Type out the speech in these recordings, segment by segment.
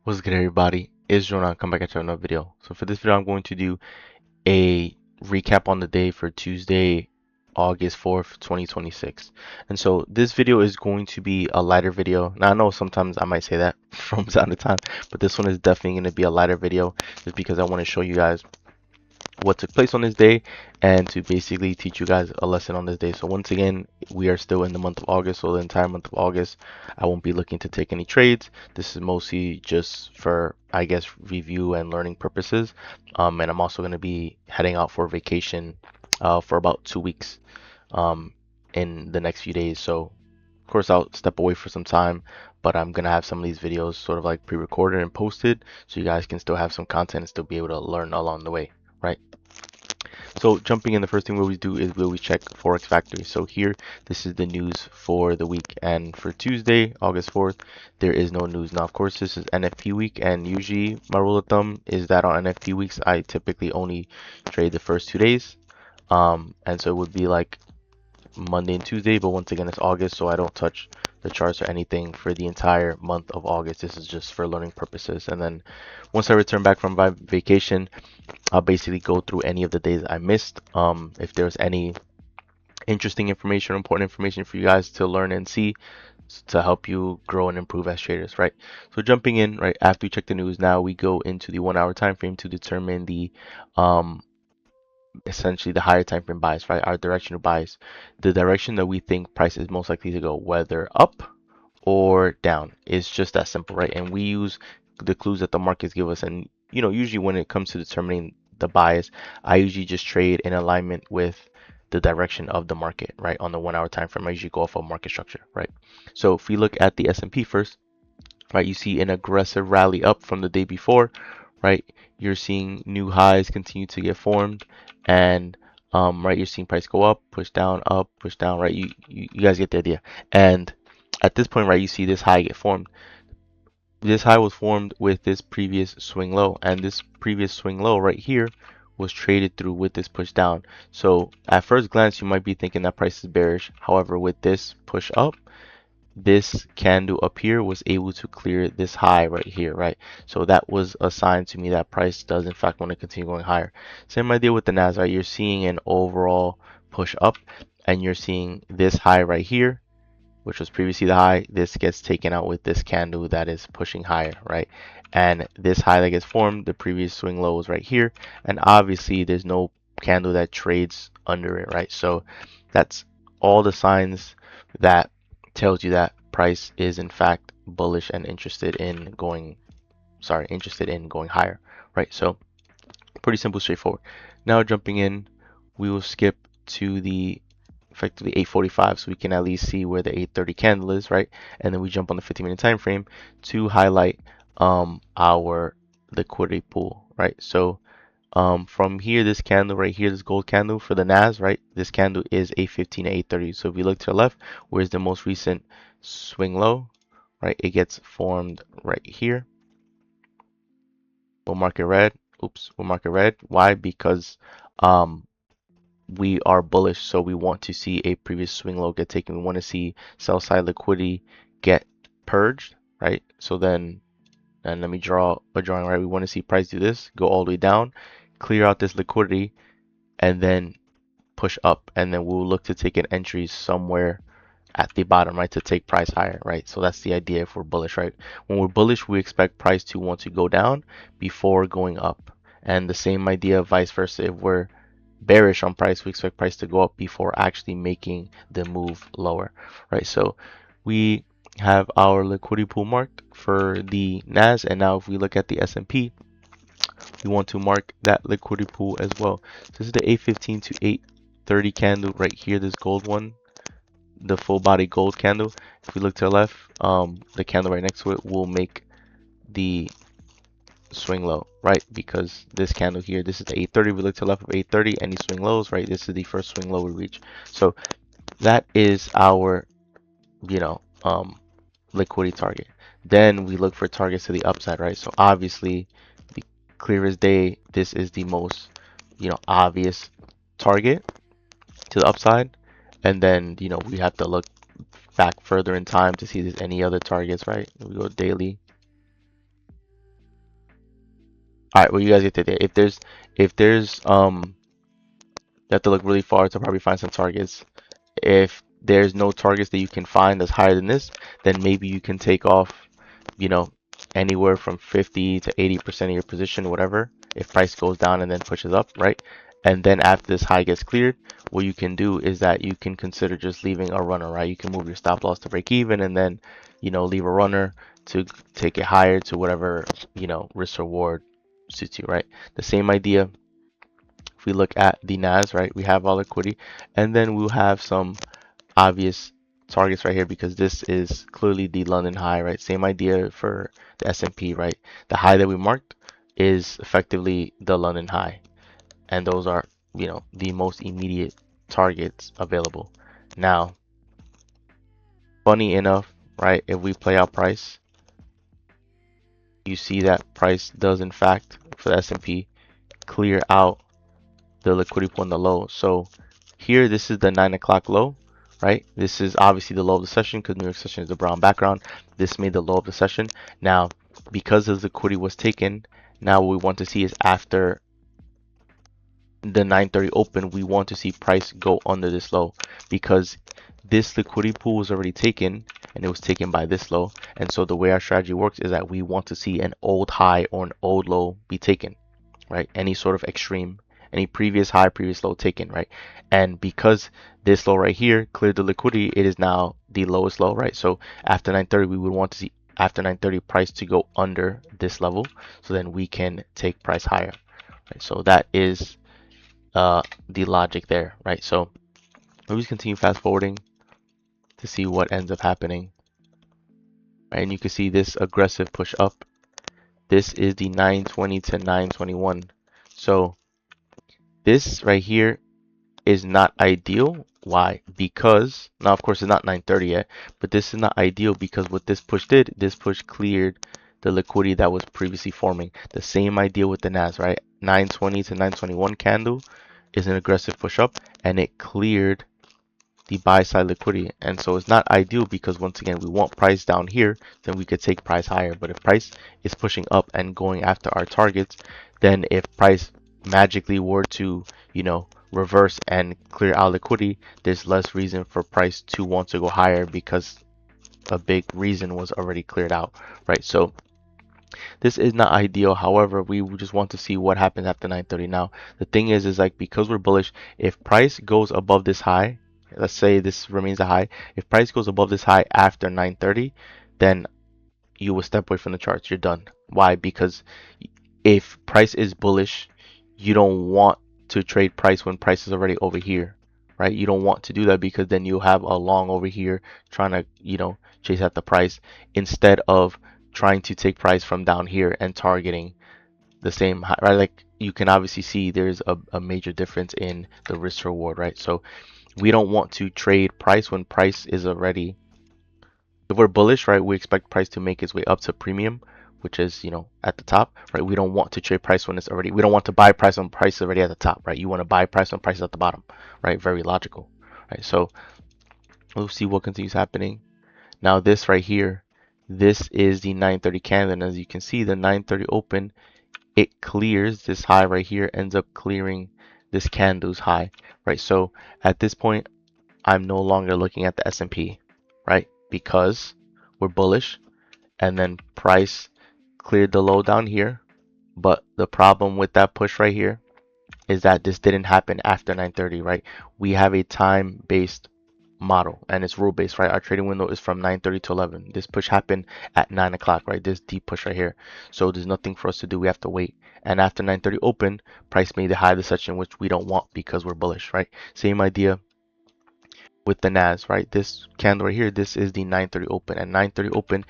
What's good, everybody? It's Jonah. Come back at you another video. So for this video, I'm going to do a recap on the day for Tuesday, August 4th, 2026. And so this video is going to be a lighter video. Now I know sometimes I might say that from time to time, but this one is definitely going to be a lighter video just because I want to show you guys what took place on this day and to basically teach you guys a lesson on this day. So once again, we are still in the month of August, so the entire month of August I won't be looking to take any trades. This is mostly just for, I guess, review and learning purposes. And I'm also going to be heading out for vacation for about 2 weeks in the next few days. So of course I'll step away for some time, but I'm gonna have some of these videos sort of like pre-recorded and posted so you guys can still have some content and still be able to learn along the way, right? So jumping in, the first thing we always do is we always check Forex Factory. So here, this is the news for the week. And for Tuesday, August 4th, there is no news. Now, of course, this is NFP week. And usually my rule of thumb is that on NFP weeks, I typically only trade the first 2 days. And so it would be like Monday and Tuesday. But once again, it's August, so I don't touch the charts or anything for the entire month of August. This is just for learning purposes. And then once I return back from my vacation, I'll basically go through any of the days I missed. If there's any interesting information, important information for you guys to learn and see to help you grow and improve as traders, right? So jumping in, right after we check the news, now we go into the 1 hour time frame to determine the essentially the higher time frame bias, right? Our directional bias, the direction that we think price is most likely to go, whether up or down. It's just that simple, right? And we use the clues that the markets give us. And usually when it comes to determining the bias, I usually just trade in alignment with the direction of the market, right? On the 1 hour time frame, I usually go off of market structure, right? So if we look at the S&P first, right, you see an aggressive rally up from the day before, right? You're seeing new highs continue to get formed, and right, you're seeing price go up, push down, right? You guys get the idea. And at this point, right, you see this high get formed. This high was formed with this previous swing low, and this previous swing low right here was traded through with this push down. So at first glance, you might be thinking that price is bearish. However, with this push up, this candle up here was able to clear this high right here, right? So that was a sign to me that price does in fact want to continue going higher. Same idea with the Nasdaq, right? You're seeing an overall push up, and you're seeing this high right here, which was previously the high. This gets taken out with this candle that is pushing higher, right? And this high that gets formed, the previous swing low is right here, and obviously there's no candle that trades under it, right? So that's all the signs that tells you that price is in fact bullish and interested in going higher, right? So pretty simple, straightforward. Now jumping in, we will skip to the effectively 8:45 so we can at least see where the 8:30 candle is, right? And then we jump on the 50-minute time frame to highlight our liquidity pool, right? So from here, this candle right here, this gold candle for the NAS, right? This candle is 8:15 to 8:30. So if you look to the left, where's the most recent swing low, right? It gets formed right here. We'll mark it red. Oops, we'll mark it red. Why? Because we are bullish, so we want to see a previous swing low get taken. We want to see sell side liquidity get purged, right? So then, and let me draw a drawing, right? We want to see price do this, go all the way down, clear out this liquidity, and then push up, and then we'll look to take an entry somewhere at the bottom, right, to take price higher, right? So that's the idea if we're bullish, right? When we're bullish, we expect price to want to go down before going up, and the same idea vice versa. If we're bearish on price, we expect price to go up before actually making the move lower, right? So we have our liquidity pool marked for the NAS, and now if we look at the S&P, we want to mark that liquidity pool as well. So this is the 8:15 to 8:30 candle right here, this gold one, the full body gold candle. If we look to the left, the candle right next to it will make the swing low, right? Because this candle here, this is the 8:30. We look to the left of 8:30, any swing lows, right? This is the first swing low we reach. So that is our, you know, liquidity target. Then we look for targets to the upside, right? So obviously, the clear as day, this is the most, obvious target to the upside. And then, we have to look back further in time to see if there's any other targets, right? We go daily. All right, well, you guys get the idea. If there's you have to look really far to probably find some targets. If there's no targets that you can find that's higher than this, then maybe you can take off, you know, anywhere from 50 to 80% of your position, whatever, if price goes down and then pushes up, right? And then after this high gets cleared, what you can do is that you can consider just leaving a runner, right? You can move your stop loss to break even and then, leave a runner to take it higher to whatever, risk reward suits you, right? The same idea if we look at the NAS, right, we have all liquidity, and then we'll have some obvious targets right here because this is clearly the London high, right? Same idea for the S&P, right? The high that we marked is effectively the London high, and those are, the most immediate targets available. Now, funny enough, right, if we play out price, you see that price does in fact for the S&P clear out the liquidity pool on the low. So here, this is the 9 o'clock low, right? This is obviously the low of the session because New York session is a brown background. This made the low of the session. Now, because the liquidity was taken, now what we want to see is after the 9:30 open, we want to see price go under this low because this liquidity pool was already taken and it was taken by this low. And so the way our strategy works is that we want to see an old high or an old low be taken, right? Any sort of extreme, any previous high, previous low taken, right? And because this low right here cleared the liquidity, it is now the lowest low, right? So after 9:30, we would want to see after 9:30 price to go under this level, so then we can take price higher, right? So that is the logic there, right? So let me just continue fast forwarding to see what ends up happening, right? And you can see this aggressive push up. This is the 920 to 921. So this right here is not ideal. Why? Because now, of course, it's not 9:30 yet, but this is not ideal because what this push did, this push cleared the liquidity that was previously forming. The same idea with the NAS, right? 920 to 921 candle is an aggressive push up, and it cleared the buy side liquidity. And so it's not ideal because once again, we want price down here, then we could take price higher. But if price is pushing up and going after our targets, then if price magically were to, reverse and clear out liquidity, there's less reason for price to want to go higher because a big reason was already cleared out, right? So this is not ideal. However, we just want to see what happens after 9:30. Now, the thing is like because we're bullish, if price goes above this high, let's say this remains a high, if price goes above this high after 9:30, then you will step away from the charts. You're done. Why? Because if price is bullish, you don't want to trade price when price is already over here, right? You don't want to do that because then you have a long over here trying to, chase at the price instead of trying to take price from down here and targeting the same high, right? Like you can obviously see there's a major difference in the risk reward, right? So we don't want to trade price when price is already, if we're bullish, right, we expect price to make its way up to premium, which is, at the top, right? We don't want to trade price when it's already, we don't want to buy price when price is already at the top, right? You want to buy price when price is at the bottom, right? Very logical, right? So we'll see what continues happening. Now this right here, this is the 9:30 candle, and as you can see, the 9:30 open, it clears this high right here, ends up clearing this candle's high, right? So at this point, I'm no longer looking at the S&P, right? Because we're bullish, and then price cleared the low down here. But the problem with that push right here is that this didn't happen after 9:30, right? We have a time-based model and it's rule-based, right? Our trading window is from 9:30 to 11. This push happened at 9 o'clock, right? This deep push right here. So there's nothing for us to do. We have to wait. And after 9:30 open, price made the high of the session, which we don't want because we're bullish, right? Same idea with the NAS, right? This candle right here, this is the 9:30 open. At 9:30 open,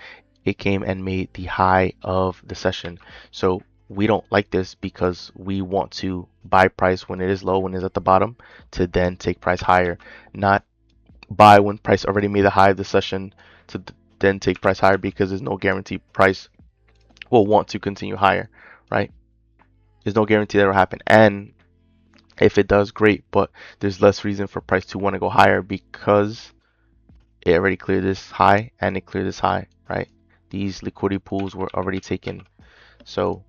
it came and made the high of the session. So we don't like this because we want to buy price when it is low, when it's at the bottom, to then take price higher, not buy when price already made the high of the session to then take price higher because there's no guarantee price will want to continue higher, right? There's no guarantee that will happen. And if it does, great, but there's less reason for price to want to go higher because it already cleared this high and it cleared this high, right? These liquidity pools were already taken. So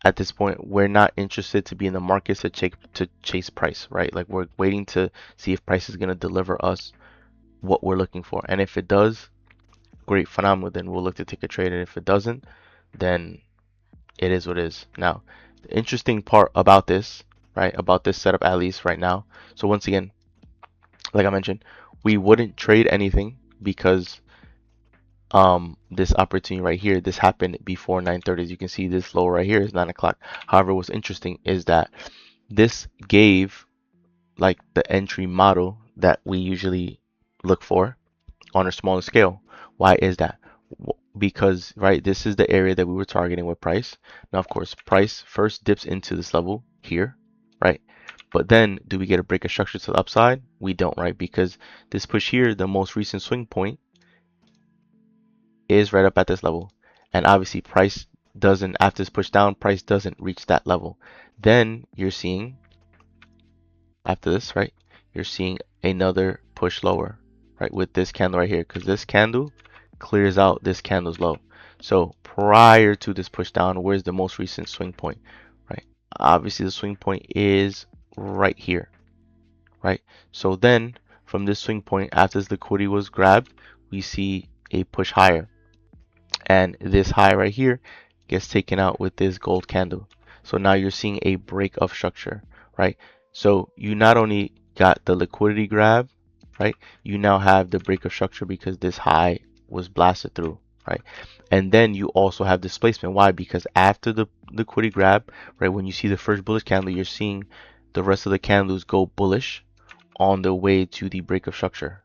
at this point, we're not interested to be in the market to chase price, right? Like we're waiting to see if price is going to deliver us what we're looking for. And if it does, great, phenomenal, then we'll look to take a trade. And if it doesn't, then it is what it is. Now, the interesting part about this, right, about this setup at least right now. So once again, like I mentioned, we wouldn't trade anything because this opportunity right here, this happened before 9:30. As you can see, this low right here is 9 o'clock. However, what's interesting is that this gave like the entry model that we usually look for on a smaller scale. Why is that? Because, right, this is the area that we were targeting with price. Now, of course, price first dips into this level here, right? But then do we get a break of structure to the upside? We don't, right? Because this push here, the most recent swing point, is right up at this level. And obviously price doesn't, after this push down, price doesn't reach that level. Then you're seeing, after this, right, you're seeing another push lower, right, with this candle right here, because this candle clears out this candle's low. So prior to this push down, where's the most recent swing point, right? Obviously the swing point is right here, right? So then from this swing point, after this liquidity was grabbed, we see a push higher, and this high right here gets taken out with this gold candle. So now you're seeing a break of structure, right? So you not only got the liquidity grab, right? You now have the break of structure because this high was blasted through, right? And then you also have displacement. Why? Because after the liquidity grab, right, when you see the first bullish candle, you're seeing the rest of the candles go bullish on the way to the break of structure.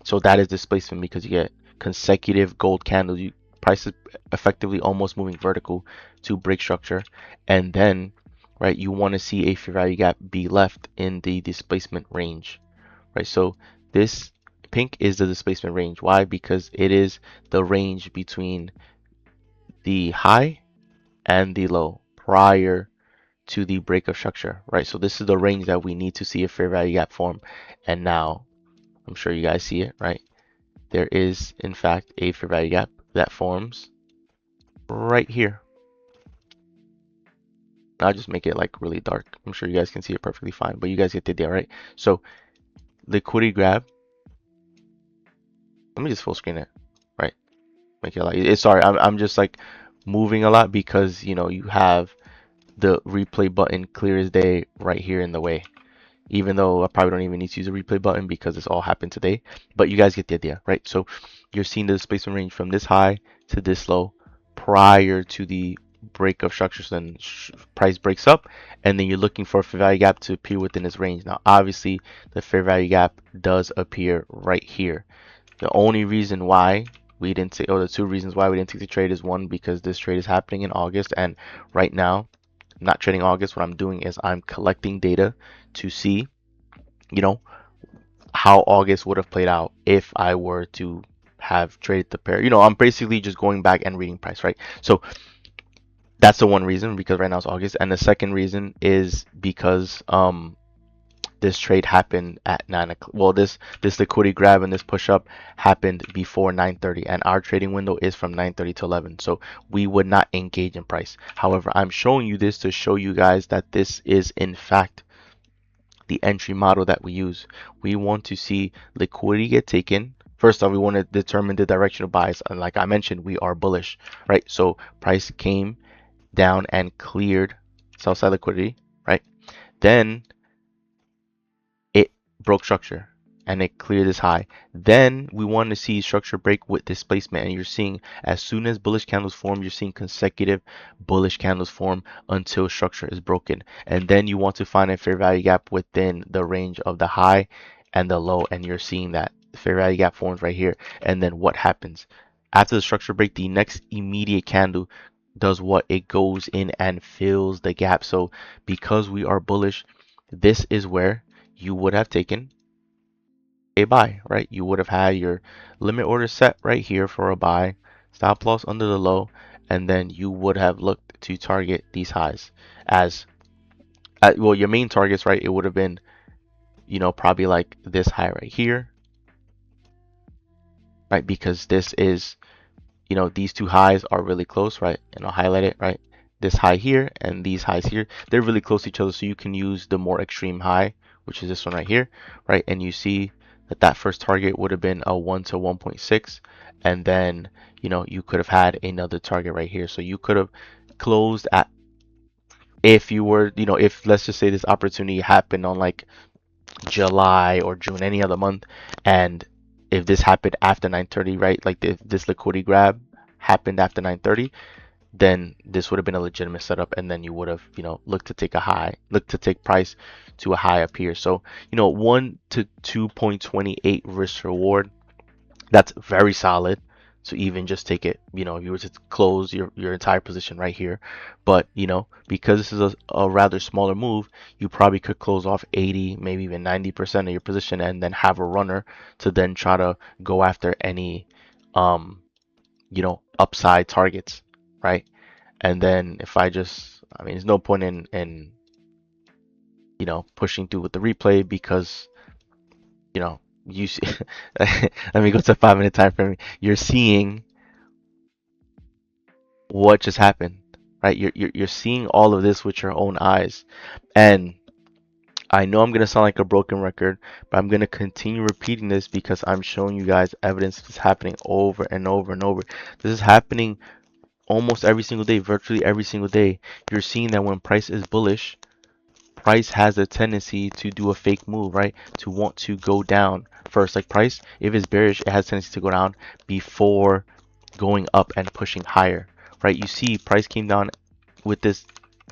So that is displacement because you get consecutive gold candles. Price is effectively almost moving vertical to break structure, and then, right, you want to see a fair value gap be left in the displacement range, right? So this pink is the displacement range. Why? Because it is the range between the high and the low prior to the break of structure, right? So this is the range that we need to see a fair value gap form, and now I'm sure you guys see it, right? There is in fact a fair value gap that forms right here. I'll just make it like really dark. I'm sure you guys can see it perfectly fine, but you guys get the idea, right? So liquidity grab. Let me just full screen it, right? Make it like it's sorry. I'm just like moving a lot because you know you have the replay button clear as day right here in the way. Even though I probably don't even need to use a replay button because this all happened today. But you guys get the idea, right? So you're seeing the displacement range from this high to this low prior to the break of structure. So then price breaks up, and then you're looking for a fair value gap to appear within this range. Now, obviously, the fair value gap does appear right here. The only reason why we didn't take, or the two reasons why we didn't take the trade is one, because this trade is happening in August, and right now, I'm not trading August. What I'm doing is I'm collecting data to see, you know, how August would have played out if I were to have traded the pair. You know, I'm basically just going back and reading price, right? So that's the one reason, because right now it's August. And the second reason is because this trade happened at 9 o'clock. Well, this liquidity grab and this push up happened before 9:30, and our trading window is from 9:30 to 11. So we would not engage in price. However, I'm showing you this to show you guys that this is in fact the entry model that we use. We want to see liquidity get taken. First off, we want to determine the directional bias, and like I mentioned, we are bullish, right? So price came down and cleared sell side liquidity, right? Then it broke structure and it cleared this high. Then we want to see structure break with displacement, and you're seeing as soon as bullish candles form, you're seeing consecutive bullish candles form until structure is broken. And then you want to find a fair value gap within the range of the high and the low, and you're seeing that fair value gap forms right here. And then what happens after the structure break? The next immediate candle does what? It goes in and fills the gap. So because we are bullish, this is where you would have taken a buy, right? You would have had your limit order set right here for a buy, stop loss under the low, and then you would have looked to target these highs as well, your main targets, right? It would have been, you know, probably like this high right here, right? Because this is, you know, these two highs are really close, right? And I'll highlight it, right? this high here and these highs here, they're really close to each other, so you can use the more extreme high, which is this one right here, right? And you see that that first target would have been a 1 to 1.6, and then you could have had another target right here. So you could have closed at, if you were, if let's just say this opportunity happened on like July or June, any other month, and if this happened after 9:30, right? Like if this liquidity grab happened after 9:30, then this would have been a legitimate setup, and then you would have, looked to take a high, look to take price to a high up here. So, 1 to 2.28 risk reward, that's very solid. So even just take it, if you were to close your entire position right here, but because this is a rather smaller move, you probably could close off 80, maybe even 90% of your position, and then have a runner to then try to go after any upside targets, right? And then if I mean, there's no point in pushing through with the replay, because you see, let me go to 5 minute time frame. You're seeing what just happened, right? You're seeing all of this with your own eyes, and I know I'm gonna sound like a broken record, but I'm gonna continue repeating this because I'm showing you guys evidence that's happening over and over and over. This is happening almost every single day, virtually every single day. You're seeing that when price is bullish, price has a tendency to do a fake move, right? To want to go down first. Like price, if it's bearish, it has a tendency to go down before going up and pushing higher, right? You see price came down with this.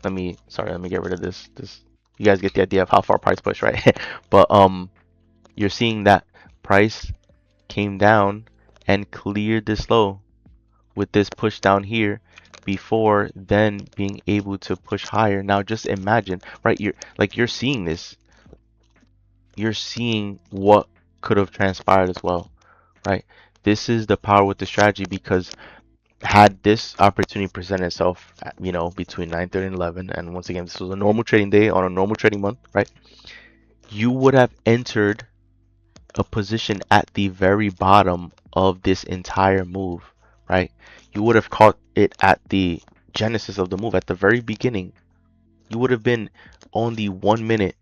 Let me get rid of this. You guys get the idea of how far price pushed, right? But you're seeing that price came down and cleared this low with this push down here before then being able to push higher. Now just imagine, right? You're seeing this. You're seeing what could have transpired as well, right? This is the power with the strategy, because had this opportunity present itself, between 9:30 and 11, and once again, this was a normal trading day on a normal trading month, right? You would have entered a position at the very bottom of this entire move, right? You would have caught it at the genesis of the move, at the very beginning. You would have been on the 1 minute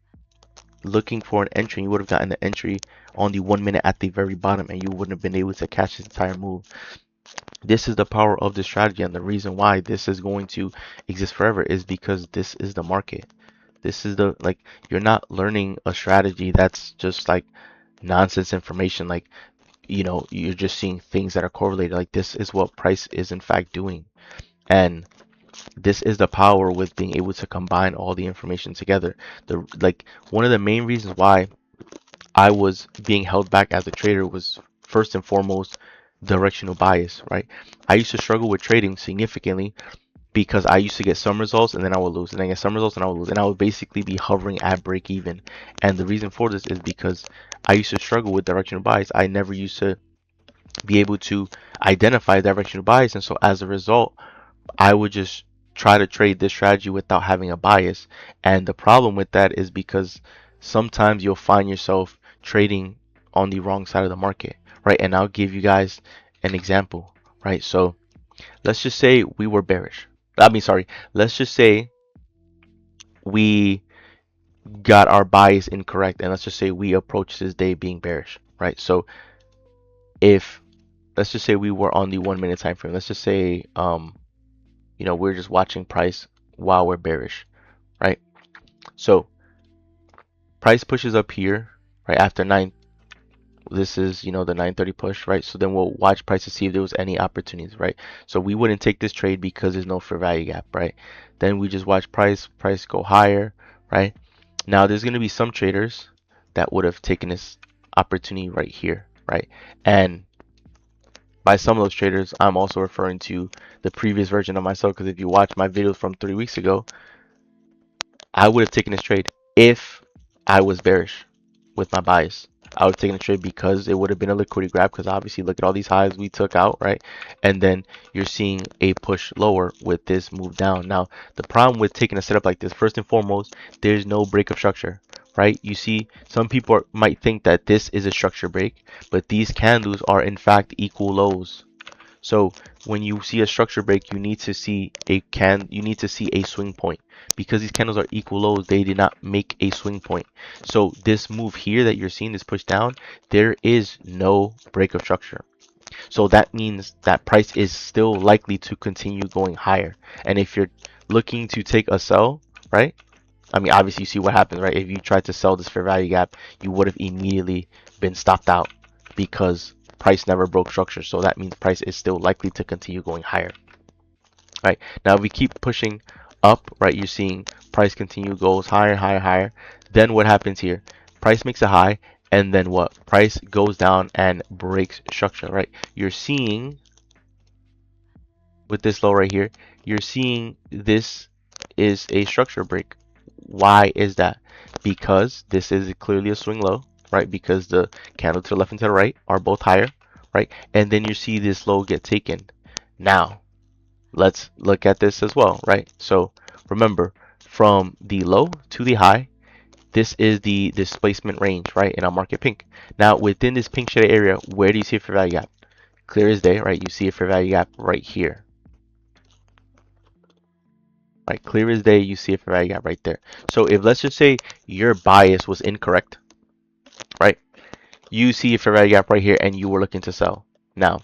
looking for an entry. You would have gotten the entry on the 1 minute at the very bottom, and you wouldn't have been able to catch this entire move. This is the power of the strategy, and the reason why this is going to exist forever is because this is the market. This is the, like, you're not learning a strategy that's just like nonsense information, like, you're just seeing things that are correlated. Like, this is what price is in fact doing, and this is the power with being able to combine all the information together. One of the main reasons why I was being held back as a trader was, first and foremost, directional bias, right? I used to struggle with trading significantly because I used to get some results and then I would lose, and then get some results and I would lose, and I would basically be hovering at break even. And the reason for this is because I used to struggle with directional bias. I never used to be able to identify directional bias, and so as a result, I would just try to trade this strategy without having a bias. And the problem with that is because sometimes you'll find yourself trading on the wrong side of the market, right? And I'll give you guys an example, right? So let's just say we were bearish. Sorry. Let's just say we got our bias incorrect, and let's just say we approached this day being bearish, right? So if, let's just say we were on the 1 minute time frame. Let's just say we're just watching price while we're bearish, right? So price pushes up here right after 9. This is the 9:30 push, right? So then we'll watch price to see if there was any opportunities, right? So we wouldn't take this trade because there's no fair value gap, right? Then we just watch price go higher, right? Now there's going to be some traders that would have taken this opportunity right here, right? And by some of those traders, I'm also referring to the previous version of myself, because if you watch my videos from 3 weeks ago, I would have taken this trade if I was bearish with my bias. I would have taken a trade because it would have been a liquidity grab, because obviously look at all these highs we took out, right? And then you're seeing a push lower with this move down. Now, the problem with taking a setup like this, first and foremost, there's no break of structure, right? You see, some people might think that this is a structure break, but these candles are in fact equal lows. So when you see a structure break, you need to see a swing point. Because these candles are equal lows, they did not make a swing point. So this move here that you're seeing, this push down, there is no break of structure. So that means that price is still likely to continue going higher. And if you're looking to take a sell, right? I mean, obviously you see what happens, right? If you tried to sell this fair value gap, you would have immediately been stopped out because price never broke structure. So that means price is still likely to continue going higher, right? Now, if we keep pushing up, right, you're seeing price continue goes higher, higher, higher. Then what happens here? Price makes a high, and then what? Price goes down and breaks structure, right? You're seeing with this low right here, you're seeing this is a structure break. Why is that? Because this is clearly a swing low, right? Because the candle to the left and to the right are both higher, right? And then you see this low get taken. Now, let's look at this as well, right? So remember, from the low to the high, this is the displacement range, right? In our market pink. Now, within this pink shaded area, where do you see a fair value gap? Clear as day, right? You see a fair value gap right here. Right, clear as day, you see a fair value gap right there. So if let's just say your bias was incorrect, right? You see a fair value gap right here and you were looking to sell. Now,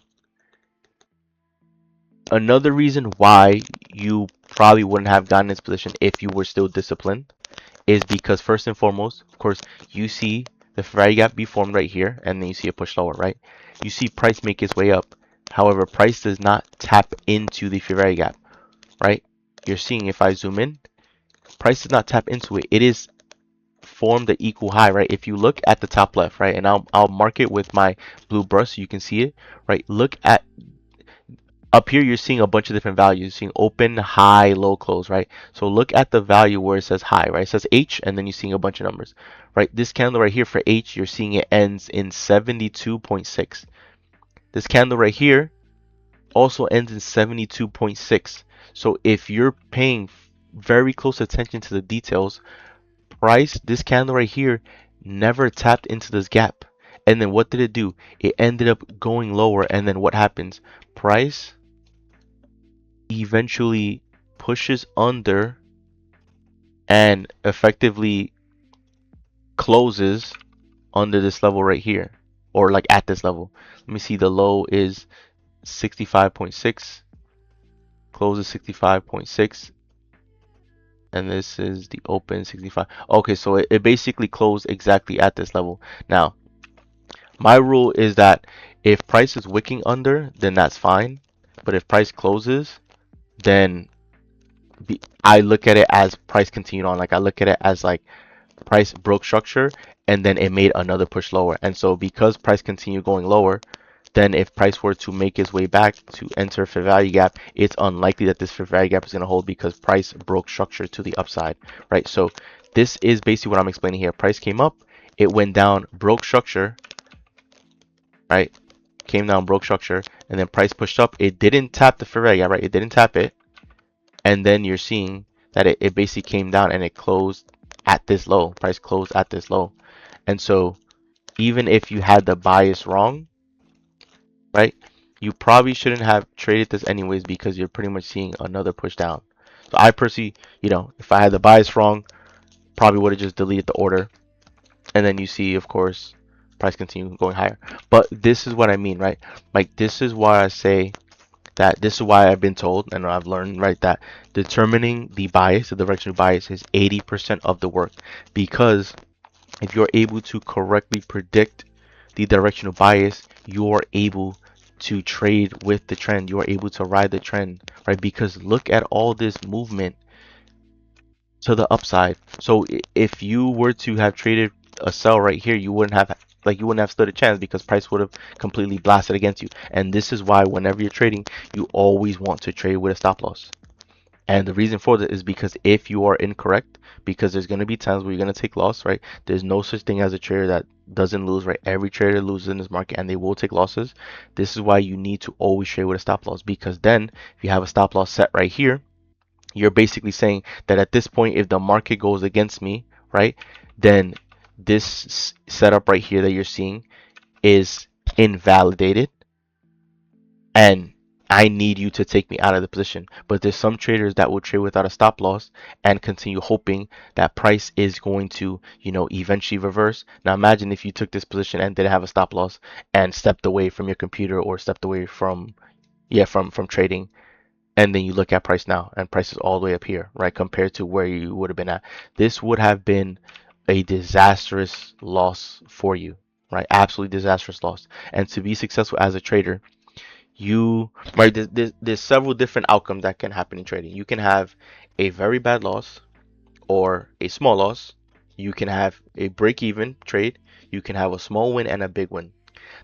another reason why you probably wouldn't have gotten this position if you were still disciplined is because first and foremost, of course, you see the fair value gap be formed right here and then you see it push lower, right? You see price make its way up. However, price does not tap into the fair value gap, right? You're seeing if I zoom in, price does not tap into it. It is formed the equal high, right? If you look at the top left, right, and I'll mark it with my blue brush so you can see it, right? Look at up here, you're seeing a bunch of different values. You're seeing open, high, low, close, right? So look at the value where it says high, right? It says H, and then you're seeing a bunch of numbers, right? This candle right here for H, you're seeing it ends in 72.6. This candle right here also ends in 72.6. So if you're paying very close attention to the details, price, this candle right here, never tapped into this gap. And then what did it do? It ended up going lower. And then what happens? Price eventually pushes under and effectively closes under this level right here, or like at this level. Let me see, the low is 65.6, closes 65.6, and this is the open 65. Okay, so it basically closed exactly at this level. Now, my rule is that if price is wicking under, then that's fine. But if price closes, then I look at it as price continued on. Like I look at it as like price broke structure and then it made another push lower. And so because price continued going lower, then if price were to make its way back to enter fair value gap, it's unlikely that this fair value gap is going to hold because price broke structure to the upside, right? So this is basically what I'm explaining here. Price came up, it went down, broke structure, right? Came down, broke structure, and then price pushed up. It didn't tap the fair value gap, right? It didn't tap it. And then you're seeing that it basically came down and it closed at this low. Price closed at this low. And so even if you had the bias wrong, right, you probably shouldn't have traded this anyways because you're pretty much seeing another push down. So I personally, if I had the bias wrong, probably would have just deleted the order. And then you see, of course, price continue going higher. But this is what I mean, right? Like this is why I say that this is why I've been told and I've learned, right, that determining the bias, the directional bias, is 80% of the work. Because if you're able to correctly predict the directional bias, you're able to trade with the trend. You are able to ride the trend, right? Because look at all this movement to the upside. So if you were to have traded a sell right here, you wouldn't have stood a chance because price would have completely blasted against you. And this is why whenever you're trading, you always want to trade with a stop loss. And the reason for that is because if you are incorrect, because there's going to be times where you're going to take loss, right? There's no such thing as a trader that doesn't lose, right? Every trader loses in this market and they will take losses. This is why you need to always trade with a stop loss, because then if you have a stop loss set right here, you're basically saying that at this point, if the market goes against me, right, then this setup right here that you're seeing is invalidated, and I need you to take me out of the position. But there's some traders that will trade without a stop loss and continue hoping that price is going to, eventually reverse. Now imagine if you took this position and didn't have a stop loss and stepped away from your computer or stepped away from, yeah, from trading, and then you look at price now and price is all the way up here, right? Compared to where you would have been at. This would have been a disastrous loss for you, right? Absolutely disastrous loss. And to be successful as a trader, you right there's several different outcomes that can happen in trading. You can have a very bad loss or a small loss. You can have a break even trade. You can have a small win and a big win.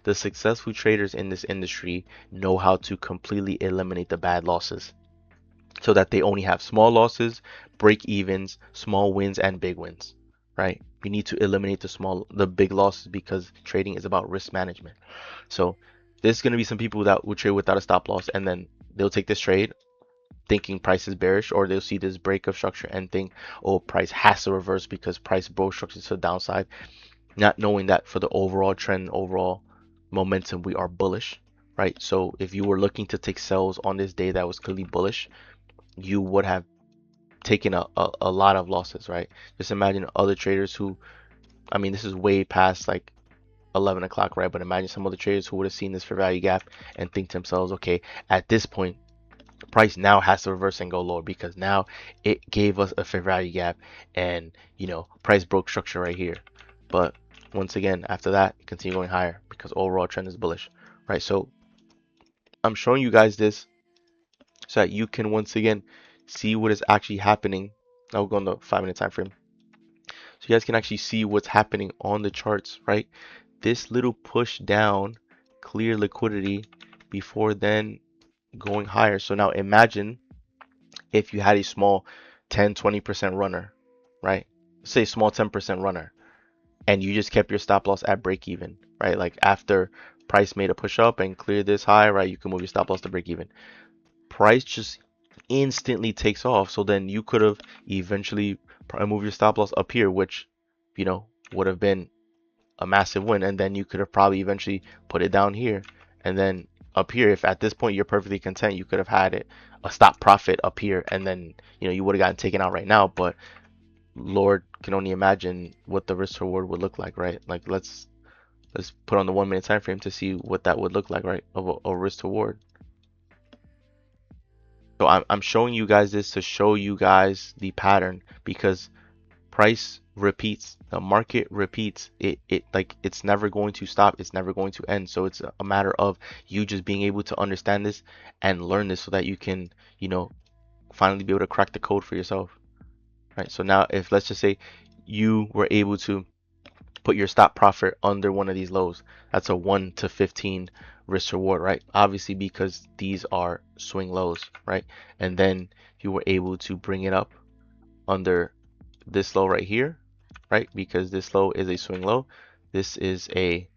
The successful traders in this industry know how to completely eliminate the bad losses so that they only have small losses, break evens, small wins, and big wins, right? You need to eliminate the big losses because trading is about risk management. So there's going to be some people that will trade without a stop loss, and then they'll take this trade thinking price is bearish, or they'll see this break of structure and think, oh, price has to reverse because price broke structure to the downside, not knowing that for the overall trend, overall momentum, we are bullish, right? So if you were looking to take sells on this day that was clearly bullish, you would have taken a lot of losses, right? Just imagine other traders who, I mean, this is way past like 11 o'clock, right? But imagine some other traders who would have seen this fair value gap and think to themselves, okay, at this point, price now has to reverse and go lower because now it gave us a fair value gap and, price broke structure right here. But once again, after that, continue going higher because overall trend is bullish, right? So I'm showing you guys this so that you can once again see what is actually happening. I'll go on the 5-minute time frame. So you guys can actually see what's happening on the charts, right? This little push down, clear liquidity before then going higher. So now imagine if you had a small 10-20% runner, right? Say small 10% runner, and you just kept your stop loss at break even, right? Like after price made a push up and cleared this high, right? You can move your stop loss to break even. Price just instantly takes off. So then you could have eventually moved your stop loss up here, which, would have been a massive win, and then you could have probably eventually put it down here, and then up here, if at this point you're perfectly content, you could have had it a stop profit up here, and then you would have gotten taken out right now. But Lord can only imagine what the risk reward would look like, right? Like let's put on the 1 minute time frame to see what that would look like, right? Of a risk reward. So I'm showing you guys this to show you guys the pattern because price repeats, the market repeats. It like it's never going to stop, it's never going to end. So it's a matter of you just being able to understand this and learn this so that you can, finally be able to crack the code for yourself, right? So now if let's just say you were able to put your stop profit under one of these lows, that's a 1 to 15 risk reward, right? Obviously because these are swing lows, right? And then you were able to bring it up under this low right here, right? Because this low is a swing low. This is a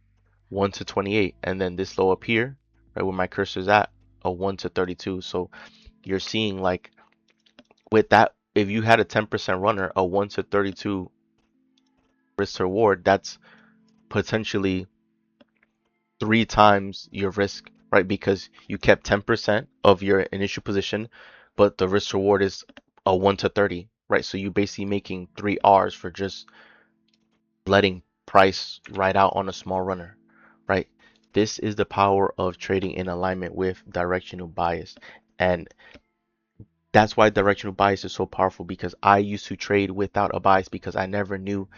1 to 28, and then this low up here, right where my cursor is at, a 1 to 32. So you're seeing like with that, if you had a 10% runner, a 1 to 32 risk to reward, that's potentially 3 times your risk, right? Because you kept 10% of your initial position, but the risk reward is a 1 to 30, right? So you're basically making 3 R's for just letting price ride out on a small runner, right? This is the power of trading in alignment with directional bias. And that's why directional bias is so powerful, because I used to trade without a bias because I never knew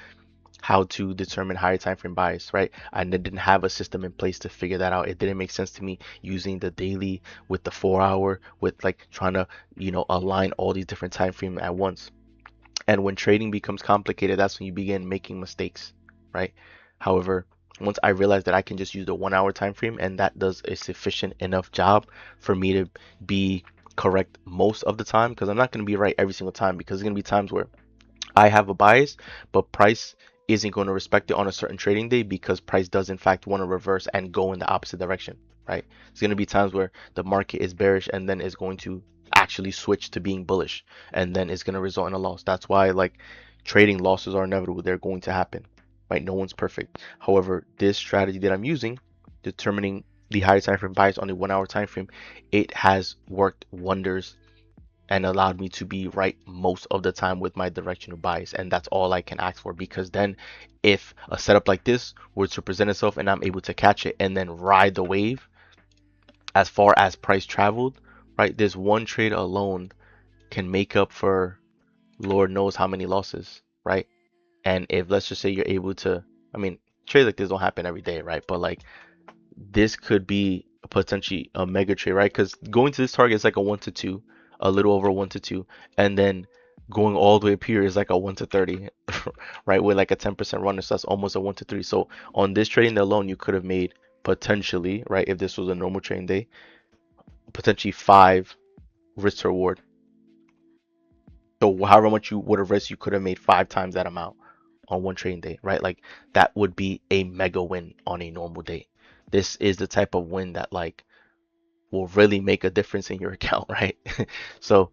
how to determine higher time frame bias, right? I didn't have a system in place to figure that out. It didn't make sense to me using the daily with the 4 hour, with like trying to, align all these different time frame at once. And when trading becomes complicated, that's when you begin making mistakes, right? However, once I realized that I can just use the 1 hour time frame and that does a sufficient enough job for me to be correct most of the time, because I'm not going to be right every single time, because there's going to be times where I have a bias, but price isn't going to respect it on a certain trading day because price does in fact want to reverse and go in the opposite direction, right? It's going to be times where the market is bearish and then it's going to actually switch to being bullish, and then it's going to result in a loss. That's why like trading losses are inevitable. They're going to happen, right? No one's perfect. However, this strategy that I'm using, determining the higher time frame buys on the 1 hour time frame, it has worked wonders and allowed me to be right most of the time with my directional buys. And that's all I can ask for, because then if a setup like this were to present itself and I'm able to catch it and then ride the wave as far as price traveled, right? This one trade alone can make up for Lord knows how many losses, right? And if, let's just say, you're able to, I mean, trades like this don't happen every day, right? But like, this could be potentially a mega trade, right? Because going to this target is like a 1 to 2, a little over 1 to 2, and then going all the way up here is like a 1 to 30, right? With like a 10% runner, so that's almost a 1 to 3. So on this trading day alone, you could have made potentially, right, if this was a normal trading day, potentially 5 risk to reward. So however much you would have risked, you could have made 5 times that amount on one trading day, right? Like, that would be a mega win on a normal day. This is the type of win that like will really make a difference in your account, right? So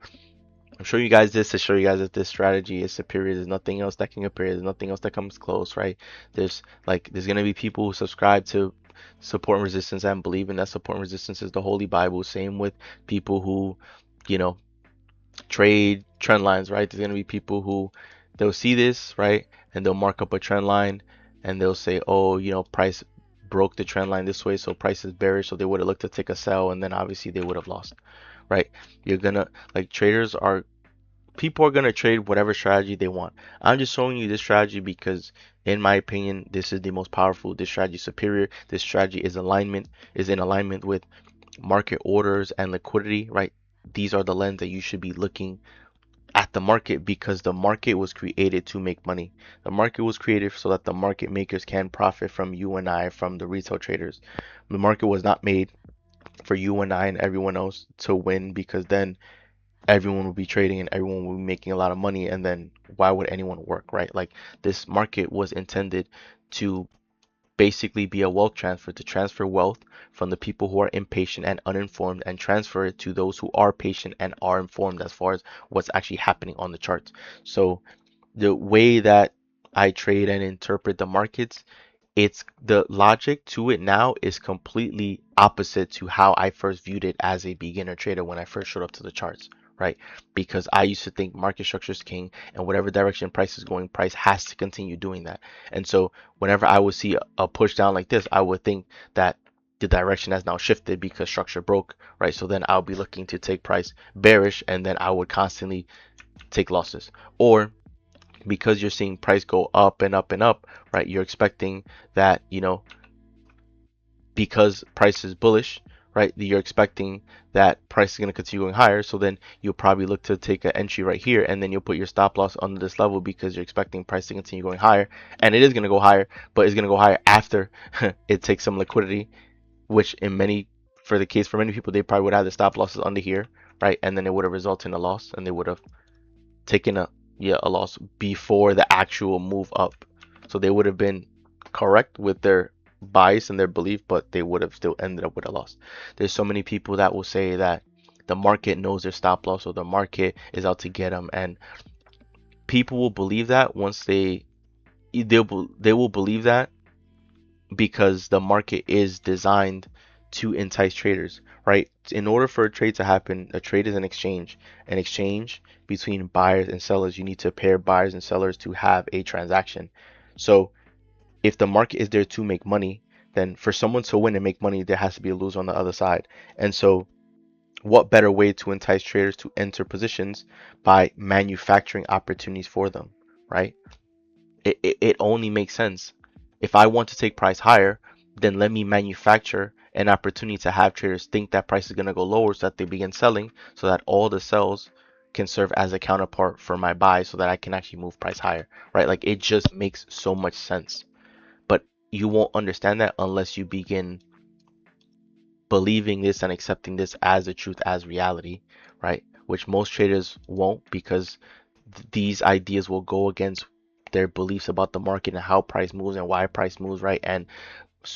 I'm showing you guys this to show you guys that this strategy is superior. There's nothing else that can compare. There's nothing else that comes close, right? There's gonna be people who subscribe to support and resistance and believe in that support and resistance is the holy Bible. Same with people who, you know, trade trend lines, right? There's gonna be people who they'll see this, right, and they'll mark up a trend line and they'll say, oh, you know, price broke the trend line this way, so price is bearish, so they would have looked to take a sell, and then obviously they would have lost, right? You're gonna, like, traders are, people are gonna trade whatever strategy they want. I'm just showing you this strategy because, in my opinion, this is the most powerful. This strategy is superior. This strategy is in alignment with market orders and liquidity, right? These are the lens that you should be looking at the market, because the market was created to make money. The market was created so that the market makers can profit from you and I, from the retail traders. The market was not made for you and I and everyone else to win, because then everyone will be trading and everyone will be making a lot of money, and then why would anyone work, right? Like, this market was intended to basically be a wealth transfer, to transfer wealth from the people who are impatient and uninformed and transfer it to those who are patient and are informed as far as what's actually happening on the charts. So the way that I trade and interpret the markets, it's the logic to it now is completely opposite to how I first viewed it as a beginner trader when I first showed up to the charts, right? Because I used to think market structure is king, and whatever direction price is going, price has to continue doing that. And so whenever I would see a push down like this, I would think that the direction has now shifted because structure broke, right? So then I'll be looking to take price bearish, and then I would constantly take losses. Or because you're seeing price go up and up and up, right? You're expecting that, you know, because price is bullish, right? You're expecting that price is going to continue going higher. So then you'll probably look to take an entry right here, and then you'll put your stop loss under this level because you're expecting price to continue going higher. And it is going to go higher, but it's going to go higher after it takes some liquidity, which for the case for many people, they probably would have the stop losses under here, right? And then it would have resulted in a loss, and they would have taken a loss before the actual move up. So they would have been correct with their bias and their belief, but they would have still ended up with a loss. There's so many people that will say that the market knows their stop loss, or the market is out to get them, and people will believe that once they will believe that because the market is designed to entice traders, right? In order for a trade to happen, a trade is an exchange. An exchange between buyers and sellers. You need to pair buyers and sellers to have a transaction. So if the market is there to make money, then for someone to win and make money, there has to be a loser on the other side. And so what better way to entice traders to enter positions by manufacturing opportunities for them, right? It only makes sense. If I want to take price higher, then let me manufacture an opportunity to have traders think that price is going to go lower so that they begin selling, so that all the sells can serve as a counterpart for my buy so that I can actually move price higher, right? Like, it just makes so much sense. But you won't understand that unless you begin believing this and accepting this as the truth, as reality, right? Which most traders won't, because these ideas will go against their beliefs about the market and how price moves and why price moves, right? And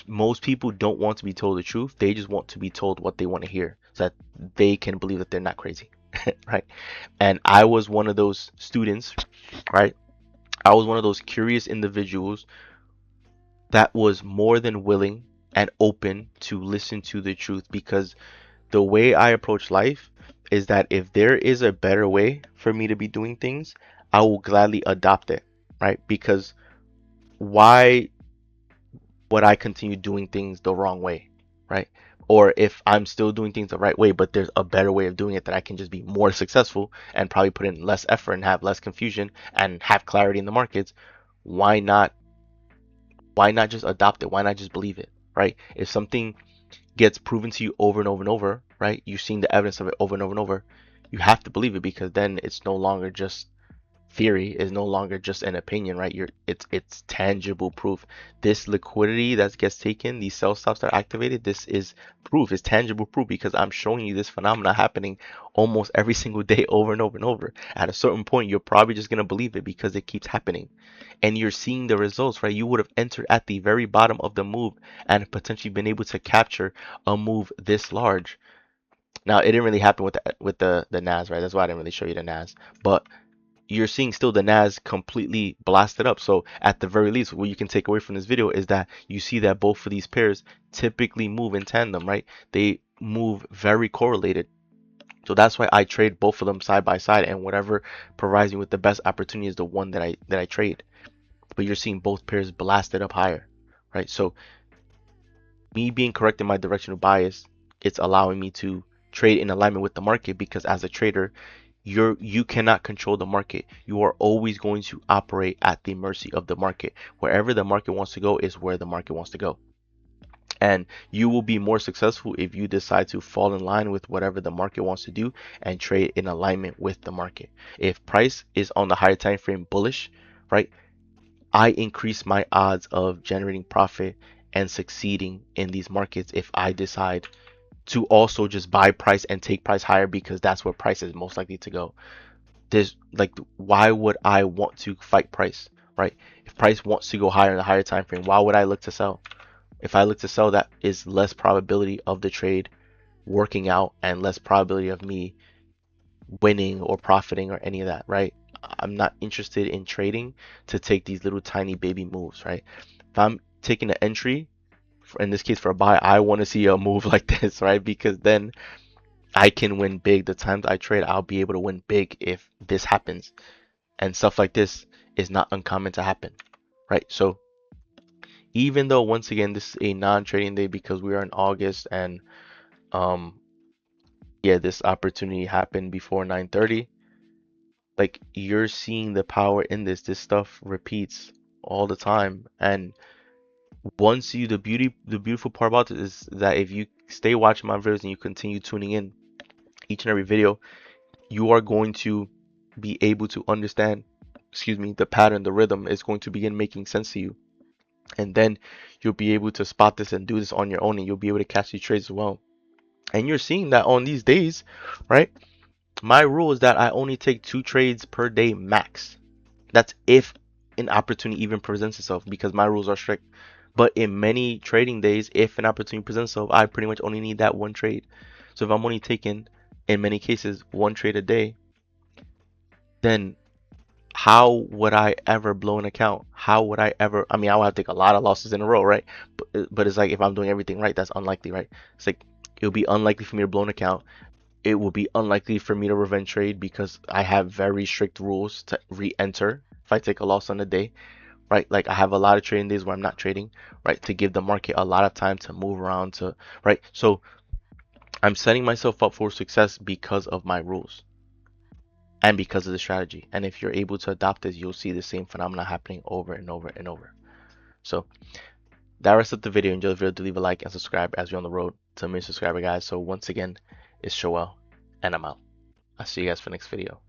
most people don't want to be told the truth. They just want to be told what they want to hear so that they can believe that they're not crazy, right? And I was one of those students, right? I was one of those curious individuals that was more than willing and open to listen to the truth, because the way I approach life is that if there is a better way for me to be doing things, I will gladly adopt it, right? Because why would I continue doing things the wrong way, right? Or if I'm still doing things the right way, but there's a better way of doing it that I can just be more successful and probably put in less effort and have less confusion and have clarity in the markets, why not just adopt it? Why not just believe it, right? If something gets proven to you over and over and over, right? You've seen the evidence of it over and over and over. You have to believe it, because then it's no longer just theory, is no longer just an opinion, right? It's tangible proof. This liquidity that gets taken, these sell stops that are activated, this is proof. It's tangible proof, because I'm showing you this phenomena happening almost every single day over and over and over. At a certain point, you're probably just gonna believe it because it keeps happening. And you're seeing the results, right? You would have entered at the very bottom of the move and potentially been able to capture a move this large. Now, it didn't really happen with the NAS, right? That's why I didn't really show you the NAS. But you're seeing still the NAS completely blasted up. So at the very least, what you can take away from this video is that you see that both of these pairs typically move in tandem, right? They move very correlated. So that's why I trade both of them side by side, and whatever provides me with the best opportunity is the one that I trade. But you're seeing both pairs blasted up higher, right? So me being correct in my directional bias, it's allowing me to trade in alignment with the market, because as a trader, you cannot control the market. You are always going to operate at the mercy of the market. Wherever the market wants to go is where the market wants to go. And you will be more successful if you decide to fall in line with whatever the market wants to do and trade in alignment with the market. If price is on the higher time frame bullish, right, I increase my odds of generating profit and succeeding in these markets if I decide to also just buy price and take price higher, because that's where price is most likely to go. There's like, why would I want to fight price, right? If price wants to go higher in the higher time frame, why would I look to sell? If I look to sell, that is less probability of the trade working out and less probability of me winning or profiting or any of that, right? I'm not interested in trading to take these little tiny baby moves, right? If I'm taking an entry, in this case for a buy, I want to see a move like this, right? Because then I can win big. The times I trade, I'll be able to win big if this happens. And stuff like this is not uncommon to happen, right? So even though, once again, this is a non-trading day because we are in August, and um yeah, this opportunity happened before 9:30, like, you're seeing the power in this stuff repeats all the time. And once you the beautiful part about this is that if you stay watching my videos and you continue tuning in each and every video, you are going to be able to understand, excuse me, the pattern, the rhythm is going to begin making sense to you. And then you'll be able to spot this and do this on your own, and you'll be able to catch these trades as well. And you're seeing that on these days, right? My rule is that I only take 2 trades per day max. That's if an opportunity even presents itself, because my rules are strict. But in many trading days, if an opportunity presents itself, I pretty much only need that 1 trade. So if I'm only taking, in many cases, 1 trade a day, then how would I ever blow an account? How would I ever? I mean, I would have to take a lot of losses in a row, right? But it's like, if I'm doing everything right, that's unlikely, right? It's like, it would be unlikely for me to blow an account. It will be unlikely for me to revenge trade, because I have very strict rules to re-enter if I take a loss on the day, right? Like, I have a lot of trading days where I'm not trading, right? To give the market a lot of time to move around, to, right? So I'm setting myself up for success because of my rules and because of the strategy. And if you're able to adopt this, you'll see the same phenomena happening over and over and over. So that wraps up the video. Enjoy the video. Do leave a like and subscribe, as we're on the road to a million subscriber, guys. So once again, it's Joel, and I'm out. I'll see you guys for the next video.